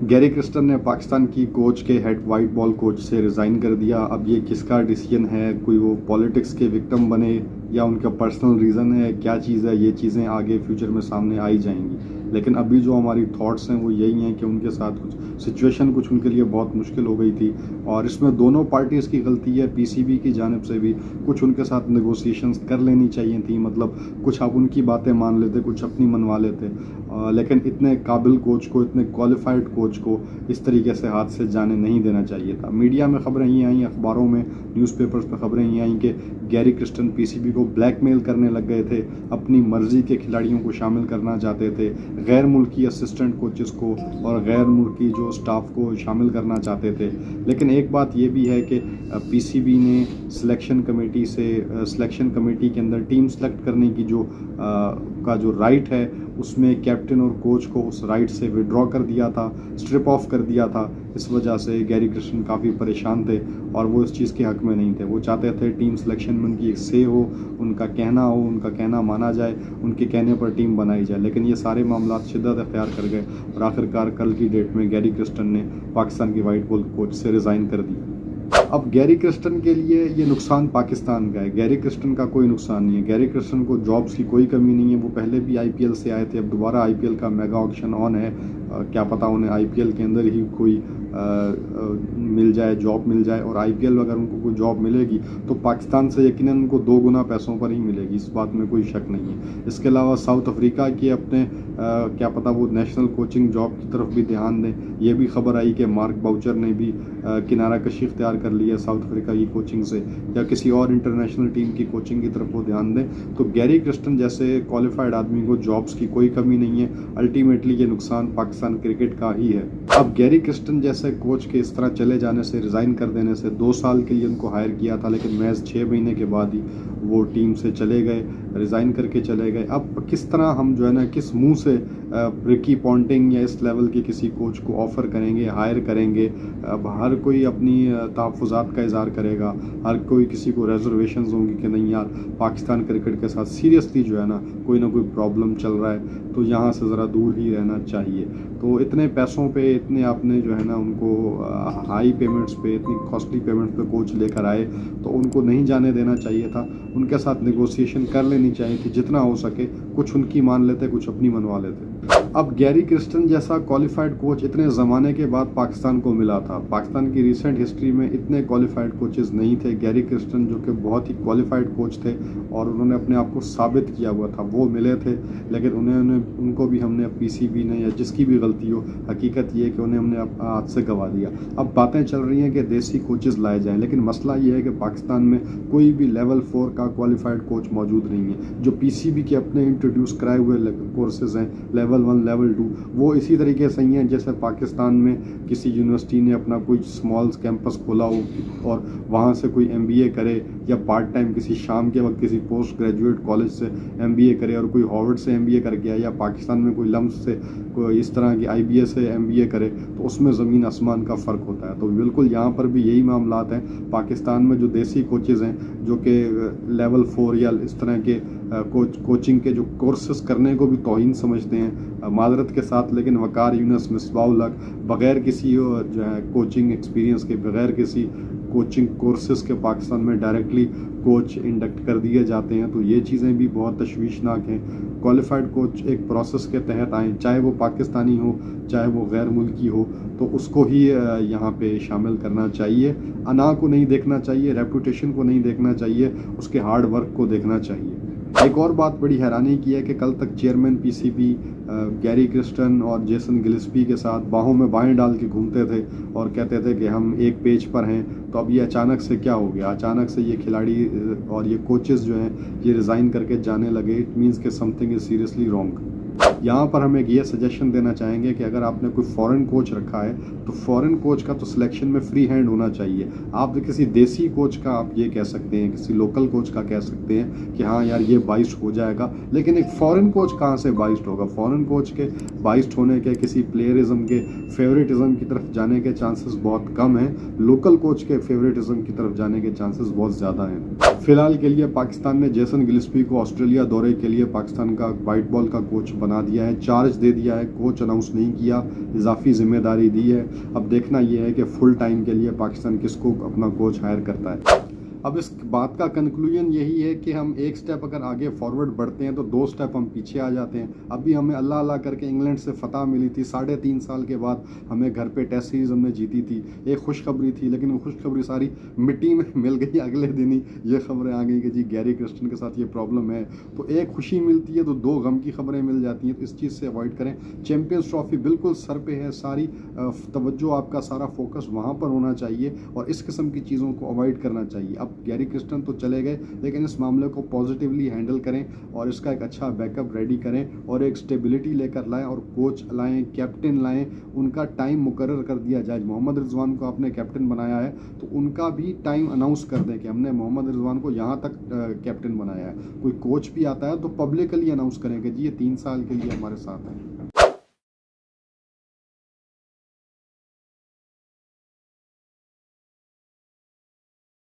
Gary Kristen ने पाकिस्तान की coach के हेड वाइट बॉल कोच से रिज़ाइन कर दिया। अब ये किसका डिसीजन है, कोई वो पॉलिटिक्स के विक्टिम बने या उनका पर्सनल रीज़न है, क्या चीज़ है, ये चीज़ें आगे फ्यूचर में सामने आई जाएंगी। लेकिन अभी जो हमारी थॉट्स हैं वो यही हैं कि उनके साथ कुछ सिचुएशन कुछ उनके लिए बहुत मुश्किल हो गई थी और इसमें दोनों पार्टीज़ की गलती है। पीसीबी की जानिब से भी कुछ उनके साथ नेगोशिएशंस कर लेनी चाहिए थी, मतलब कुछ आप उनकी बातें मान लेते, कुछ अपनी मनवा लेते। लेकिन इतने काबिल कोच को, इतने क्वालिफाइड कोच को इस तरीके से हाथ से जाने नहीं देना चाहिए था। मीडिया में खबरें ही आई, अखबारों में, न्यूज़पेपर्स में खबरें ही आई कि गैरी क्रिस्टन पीसीबी को ब्लैकमेल करने लग गए थे, अपनी मर्जी के खिलाड़ियों को शामिल करना चाहते थे, गैर मुल्की असिस्टेंट कोचेस को और गैर मुल्की जो स्टाफ को शामिल करना चाहते थे। लेकिन एक बात ये भी है कि पीसीबी ने सिलेक्शन कमेटी के अंदर टीम सेलेक्ट करने की जो राइट है, उसमें कैप्टन और कोच को उस राइट से विड्रॉ कर दिया था, स्ट्रिप ऑफ कर दिया था। इस वजह से गैरी क्रिस्टन काफ़ी परेशान थे और वो इस चीज़ के हक़ में नहीं थे। वो चाहते थे टीम सिलेक्शन में उनकी एक से हो, उनका कहना माना जाए, उनके कहने पर टीम बनाई जाए। लेकिन ये सारे मामला शिद्दत अख्तियार कर गए और आखिरकार कल की डेट में गैरी क्रिस्टन ने पाकिस्तान की वाइट बॉल कोच से रिज़ाइन कर दिया। अब गैरी क्रिस्टन के लिए ये नुकसान पाकिस्तान का है, गैरी क्रिस्टन का कोई नुकसान नहीं है। गैरी क्रिस्टन को जॉब्स की कोई कमी नहीं है। वो पहले भी आईपीएल से आए थे, अब दोबारा आईपीएल का मेगा ऑक्शन ऑन है। क्या पता उन्हें आईपीएल के अंदर ही कोई जॉब मिल जाए और आईपीएल अगर उनको कोई जॉब मिलेगी तो पाकिस्तान से यकीनन उनको 2 गुना पैसों पर ही मिलेगी, इस बात में कोई शक नहीं है। इसके अलावा साउथ अफ्रीका के अपने क्या पता वो नेशनल कोचिंग जॉब की तरफ भी ध्यान दें। ये भी खबर आई कि मार्क बाउचर ने भी किनारा कशी इख्तियार कर लिया साउथ अफ्रीका की कोचिंग से, या किसी और इंटरनेशनल टीम की कोचिंग की तरफ वो ध्यान दें। तो गैरी क्रिस्टन जैसे क्वालिफाइड आदमी को जॉब्स की कोई कमी नहीं है। अल्टीमेटली ये नुकसान पाकिस्तान क्रिकेट का ही है। अब गैरी क्रिस्टन जैसे कोच के इस तरह चले जाने से, रिज़ाइन कर देने से, 2 साल के लिए उनको हायर किया था लेकिन महज 6 महीने के बाद ही वो टीम से चले गए, रिज़ाइन करके चले गए। अब किस तरह हम जो है ना, किस मुंह से रिकी पॉन्टिंग या इस लेवल के किसी कोच को ऑफ़र करेंगे, हायर करेंगे। अब हर कोई अपनी तहफ़्फ़ुज़ात का इज़हार करेगा, हर कोई किसी को रिजर्वेशंस होंगी कि नहीं यार पाकिस्तान क्रिकेट के साथ सीरियसली जो है ना कोई प्रॉब्लम चल रहा है, तो यहाँ से ज़रा दूर ही रहना चाहिए। तो इतने पैसों पे, इतने आपने जो है ना उनको हाई पेमेंट्स पे, इतनी कॉस्टली पेमेंट्स पे कोच लेकर आए, तो उनको नहीं जाने देना चाहिए था। उनके साथ नेगोशिएशन कर लेनी चाहिए थी, जितना हो सके कुछ उनकी मान लेते, कुछ अपनी मनवा लेते। अब गैरी क्रिस्टन जैसा क्वालिफाइड कोच इतने ज़माने के बाद पाकिस्तान को मिला था। पाकिस्तान की रिसेंट हिस्ट्री में इतने क्वालिफाइड कोचेज़ नहीं थे। गैरी क्रिस्टन जो कि बहुत ही क्वालिफाइड कोच थे और उन्होंने अपने आप को साबित किया हुआ था, वो मिले थे। लेकिन उनको भी हमने पीसीबी ने या जिसकी भी गलती हो, हकीकत ये है कि उन्हें हमने हाथ से गंवा दिया। अब बातें चल रही हैं कि देसी कोचेज़ लाए जाएँ, लेकिन मसला ये है कि पाकिस्तान में कोई भी लेवल 4 का क्वालिफाइड कोच मौजूद नहीं है। जो पीसीबी के अपने इंट्रोड्यूस कराए हुए कोर्सेज़ हैं, लेवल 1, लेवल 2, वो इसी तरीके से ही हैं जैसे पाकिस्तान में किसी यूनिवर्सिटी ने अपना कोई स्मॉल कैंपस खोला हो और वहाँ से कोई एमबीए करे, या पार्ट टाइम किसी शाम के वक्त किसी पोस्ट ग्रेजुएट कॉलेज से एमबीए करे और कोई हार्वर्ड से एमबीए कर गया, या पाकिस्तान में कोई लम्स से कोई इस तरह की आईबीएस से एमबीए करे, तो उसमें ज़मीन आसमान का फ़र्क होता है। तो बिल्कुल यहाँ पर भी यही मामलात हैं। पाकिस्तान में जो देसी कोचेज़ हैं जो कि लेवल 4 या इस तरह के कोचिंग के जो कोर्सेस करने को भी तौहीन समझते हैं, मादरत के साथ, लेकिन वकार यूनुस, मिसबाहुल हक बग़ैर किसी जो है कोचिंग एक्सपीरियंस के, बग़ैर किसी कोचिंग कोर्सेज़ के पाकिस्तान में डायरेक्टली कोच इंडक्ट कर दिए जाते हैं। तो ये चीज़ें भी बहुत तशवीशनाक हैं। क्वालिफाइड कोच एक प्रोसेस के तहत आएँ, चाहे वो पाकिस्तानी हो, चाहे वो गैर मुल्की हो, तो उसको ही यहाँ पे शामिल करना चाहिए। अना को नहीं देखना चाहिए, रेपुटेशन को नहीं देखना चाहिए, उसके हार्ड वर्क को देखना चाहिए। एक और बात बड़ी हैरानी की है कि कल तक चेयरमैन पीसीबी गैरी क्रिस्टन और जेसन गिल्स्पी के साथ बाहों में बाहें डाल के घूमते थे और कहते थे कि हम एक पेज पर हैं। तो अब ये अचानक से क्या हो गया? अचानक से ये खिलाड़ी और ये कोचेज़ जो हैं ये रिज़ाइन करके जाने लगे। इट मीन्स कि समथिंग इज़ सीरियसली रॉन्ग। यहाँ पर हम एक ये सजेशन देना चाहेंगे कि अगर आपने कोई फॉरेन कोच रखा है तो फॉरेन कोच का तो सिलेक्शन में फ्री हैंड होना चाहिए। आप किसी देसी कोच का आप ये कह सकते हैं, किसी लोकल कोच का कह सकते हैं कि हाँ यार ये बाइस्ड हो जाएगा, लेकिन एक फॉरेन कोच कहाँ से बाइस्ड होगा? फॉरेन कोच के बाइस्ड होने के, किसी प्लेयरिज्म के, फेवरेटिज्म की तरफ जाने के चांसेस बहुत कम हैं। लोकल कोच के फेवरेटिज्म की तरफ जाने के चांसेस बहुत ज़्यादा हैं। फिलहाल के लिए पाकिस्तान ने जेसन गिल्स्पी को ऑस्ट्रेलिया दौरे के लिए पाकिस्तान का वाइट बॉल का कोच बना दिया। दिया है, चार्ज दे दिया है, कोच अनाउंस नहीं किया, इजाफी जिम्मेदारी दी है। अब देखना ये है कि फुल टाइम के लिए पाकिस्तान किसको अपना कोच हायर करता है। अब इस बात का कंक्लूजन यही है कि हम एक स्टेप अगर आगे फॉरवर्ड बढ़ते हैं तो 2 स्टेप हम पीछे आ जाते हैं। अभी हमें अल्लाह अल्लाह करके इंग्लैंड से फतह मिली थी, 3.5 साल के बाद हमें घर पे टेस्ट सीरीज हमने जीती थी। एक खुशखबरी थी, लेकिन वो खुशखबरी सारी मिट्टी में मिल गई। अगले दिन ही ये खबरें आ गई कि जी गैरी क्रिस्टन के साथ ये प्रॉब्लम है। तो एक खुशी मिलती है तो 2 गम की खबरें मिल जाती हैं, तो इस चीज़ से अवॉइड करें। चैंपियंस ट्रॉफी बिल्कुल सर पे है, सारी तवज्जो आपका सारा फोकस वहाँ पर होना चाहिए और इस किस्म की चीज़ों को अवॉइड करना चाहिए। अब गैरी क्रिस्टन तो चले गए, लेकिन इस मामले को पॉजिटिवली हैंडल करें और इसका एक अच्छा बैकअप रेडी करें और एक स्टेबिलिटी लेकर लाएं और कोच लाएं, कैप्टन लाएं, उनका टाइम मुकर्रर कर दिया जाए। मोहम्मद रिजवान को आपने कैप्टन बनाया है तो उनका भी टाइम अनाउंस कर दें कि हमने मोहम्मद रिजवान को यहाँ तक कैप्टन बनाया है। कोई कोच भी आता है तो पब्लिकली अनाउंस करें कि जी ये 3 साल के लिए हमारे साथ है।